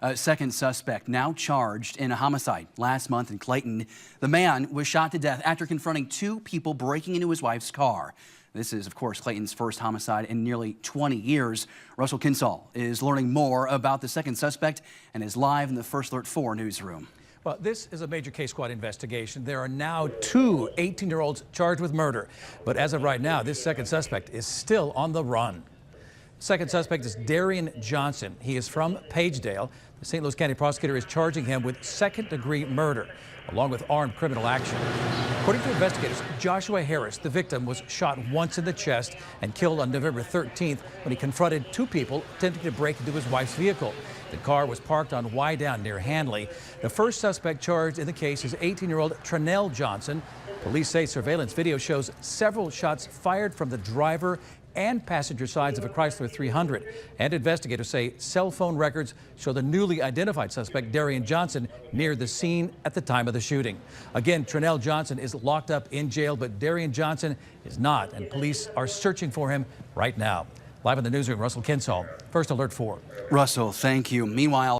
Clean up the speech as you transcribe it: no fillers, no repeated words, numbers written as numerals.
A second suspect now charged in a homicide last month in Clayton. The man was shot to death after confronting two people breaking into his wife's car. This is, of course, Clayton's first homicide in nearly 20 years. Russell Kinsall is learning more about the second suspect and is live in the First Alert 4 newsroom. Well, this is a major case squad investigation. There are now two 18-year-olds charged with murder. But as of right now, this second suspect is still on the run. Second suspect is Darian Johnson. He is from Pagedale. The St. Louis County prosecutor is charging him with second-degree murder, along with armed criminal action. According to investigators, Joshua Harris, the victim, was shot once in the chest and killed on November 13th when he confronted two people attempting to break into his wife's vehicle. The car was parked on Wydown near Hanley. The first suspect charged in the case is 18-year-old Trinell Johnson. Police say surveillance video shows several shots fired from the driver and passenger sides of a Chrysler 300. And investigators say cell phone records show the newly identified suspect, Darian Johnson, near the scene at the time of the shooting. Again, Trinell Johnson is locked up in jail, but Darian Johnson is not, and police are searching for him right now. Live in the newsroom, Russell Kinsall, First Alert 4. Russell, thank you. Meanwhile,